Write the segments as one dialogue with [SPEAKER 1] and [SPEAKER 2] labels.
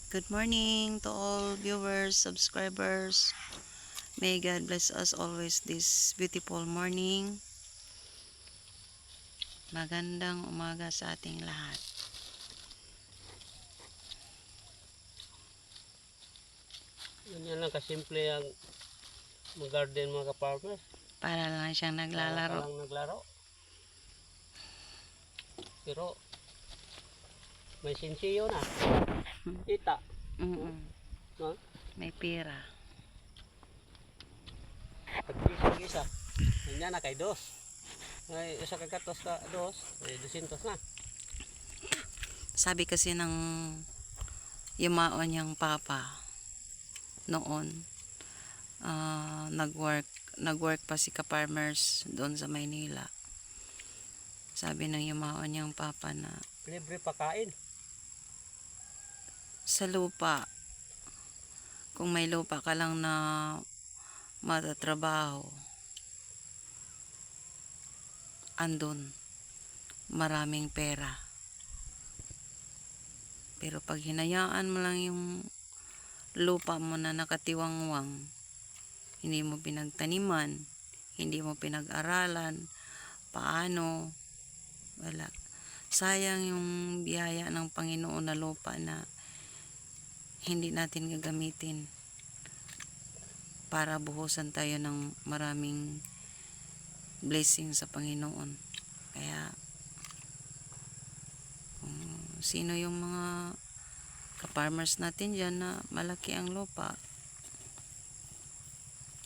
[SPEAKER 1] Good morning to all viewers, subscribers. May God bless us always this beautiful morning. Magandang umaga sa ating lahat.
[SPEAKER 2] Ganyan lang kasimple ang mag-garden mga ka-farmers.
[SPEAKER 1] Para lang siyang
[SPEAKER 2] Para
[SPEAKER 1] naglalaro.
[SPEAKER 2] lang naglaro. Pero may sensiyo na. Kita. No?
[SPEAKER 1] May pera.
[SPEAKER 2] Pag-isa-isa. Ganyan na kay dos. Ay, isa kagatos ka dos. Ay, 200 na.
[SPEAKER 1] Sabi kasi ng yumao niyang papa noon, nagwork pa si ka-farmers doon sa Maynila. Sabi ng yumao niyang papa na
[SPEAKER 2] Libre pakain.
[SPEAKER 1] sa lupa, kung may lupa ka lang na matatrabaho, andun maraming pera. Pero pag hinayaan mo lang yung lupa mo na nakatiwangwang, hindi mo pinagtaniman, hindi mo pinag-aralan, paano, wala. Sayang yung biyaya ng Panginoon na lupa na hindi natin gagamitin para buhusan tayo ng maraming blessing sa Panginoon. Kaya sino yung mga ka-farmers natin dyan na malaki ang lupa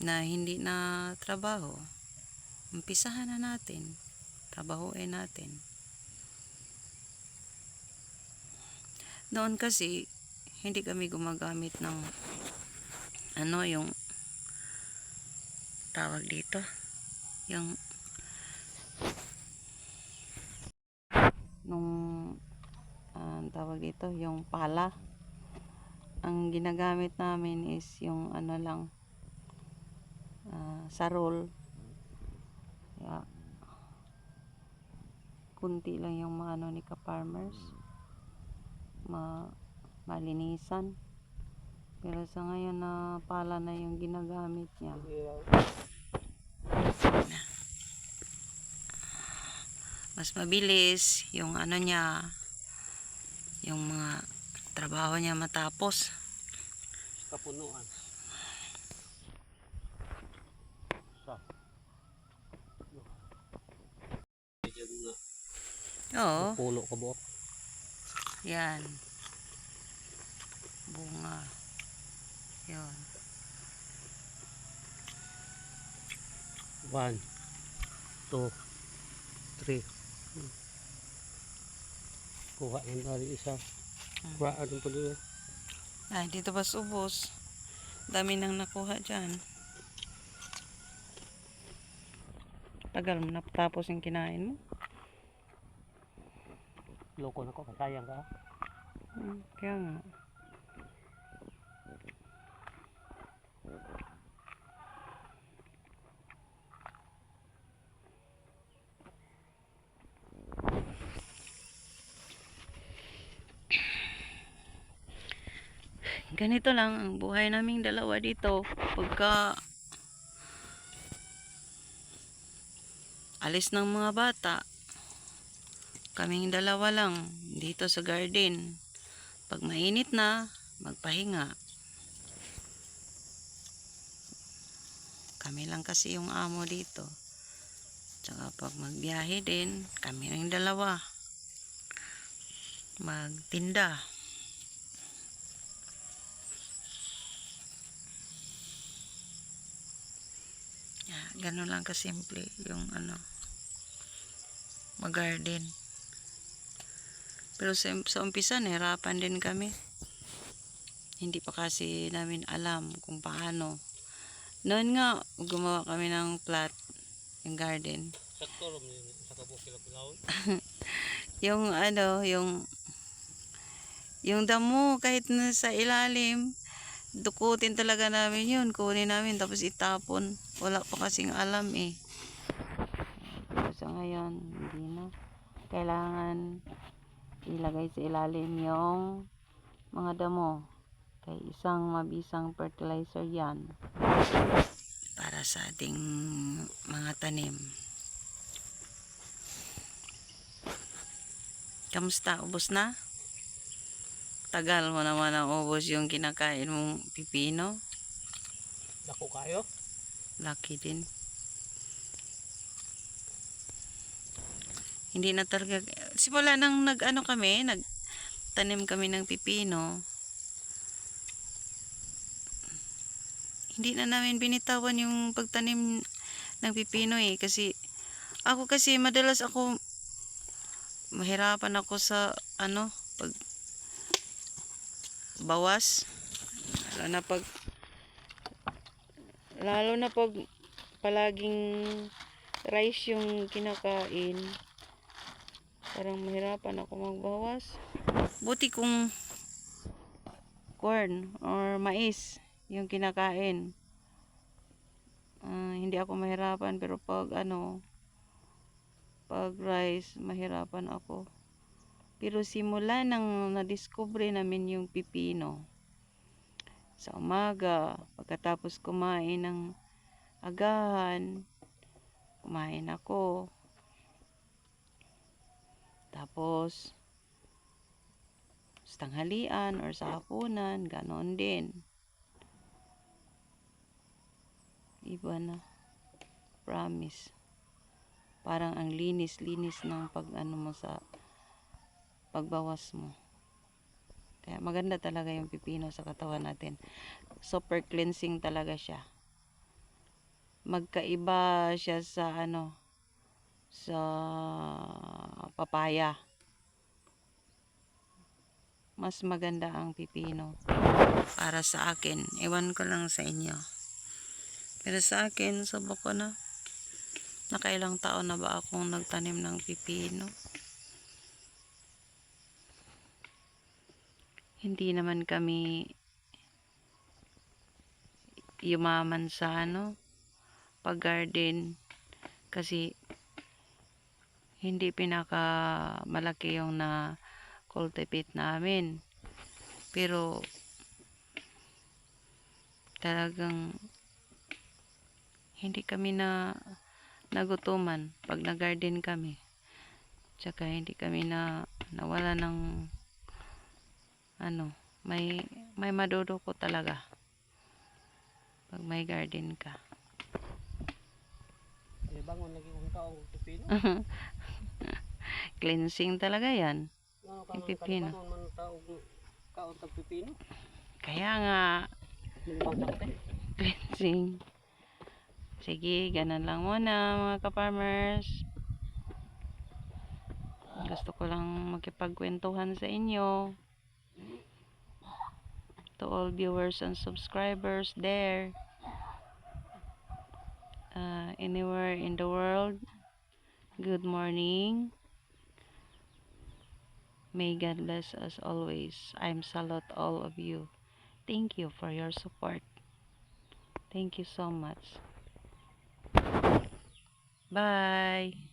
[SPEAKER 1] na hindi na trabaho, umpisahan na natin, trabahuin natin. Noon kasi hindi kami gumagamit ng yung tawag dito, yung tawag dito, yung pala. Ang ginagamit namin is yung lang, sarol. Kaya kunti lang yung mga ni ka-farmers, malinisan. Pero sa ngayon na pala na yung ginagamit niya, mas mabilis yung niya, yung mga trabaho niya matapos.
[SPEAKER 2] Kapunuan.
[SPEAKER 1] Oo.
[SPEAKER 2] Pulo ka buok.
[SPEAKER 1] Yan. Bunga. Yun.
[SPEAKER 2] 1, 2, 3. Kuha ng dari isa. Kuha anong po dito.
[SPEAKER 1] Ay, dito ba ubos? Dami nang nakuha dyan. Tagal mo napatapos yung kinain mo.
[SPEAKER 2] Loko na ko, kasayang ka.
[SPEAKER 1] Kaya nga. Ganito lang ang buhay naming dalawa dito. Pagka alis ng mga bata, kaming dalawa lang dito sa garden. Pag mainit na, magpahinga. Kami lang kasi yung amo dito. Tsaka pag magbiyahe din, kami ring dalawa. Magtinda. Ganun lang kasimple yung mag-garden. Pero sa umpisa, nahirapan din kami. Hindi pa kasi namin alam kung paano. Noon nga, gumawa kami ng plot, yung garden.
[SPEAKER 2] Sakto rin sa kabuk sila pilawon.
[SPEAKER 1] yung damo, kahit na sa ilalim, dukutin talaga namin yun. Kunin namin, tapos itapon. Wala pa kasing alam eh. So ngayon, hindi na. Kailangan ilagay sa ilalim yung mga damo. Kay isang mabisang fertilizer yan para sa ating mga tanim. Kamusta? Ubos na? Tagal mo naman ang ubos yung kinakain mong pipino.
[SPEAKER 2] Dako kayo.
[SPEAKER 1] Lucky din. Hindi na talaga, simula nang nagtanim kami ng pipino, hindi na namin binitawan yung pagtanim ng pipino kasi madalas ako mahirapan ako sa pag bawas, lalo na pag palaging rice yung kinakain. Parang mahirapan ako magbawas. Buti kung corn or mais yung kinakain. Hindi ako mahirapan, pero pag rice, mahirapan ako. Pero simula nang nadiskubre namin yung pipino, sa umaga, pagkatapos kumain ng agahan, kumain ako. Tapos, sa tanghalian or sa hapunan, ganon din. Iba na. Promise. Parang ang linis-linis ng mo sa pagbawas mo. Kaya maganda talaga yung pipino sa katawan natin. Super cleansing talaga siya. Magkaiba siya sa sa papaya. Mas maganda ang pipino para sa akin. Ewan ko lang sa inyo. Pero sa akin, subok ko na. Nakailang taon na ba akong nagtanim ng pipino? Hindi naman kami yumaman sa pag-garden kasi hindi pinaka malaki yung na cultivate namin. Pero talagang hindi kami nagutuman pag nag-garden kami. Tsaka hindi kami nawala ng may madudukot talaga pag may garden ka.
[SPEAKER 2] Bangon lagi kung taong pipino.
[SPEAKER 1] Cleansing talaga yan.
[SPEAKER 2] Ano
[SPEAKER 1] Yung pipino.
[SPEAKER 2] kalibangon man taong kaon tag pipino.
[SPEAKER 1] Kaya nga,
[SPEAKER 2] Milibang sakit
[SPEAKER 1] cleansing. Sige, ganun lang muna mga ka-farmers. Gusto ko lang makipagkwentuhan sa inyo. To all viewers and subscribers there. Anywhere in the world. Good morning. May God bless us always. I'm salute all of you. Thank you for your support. Thank you so much. Bye.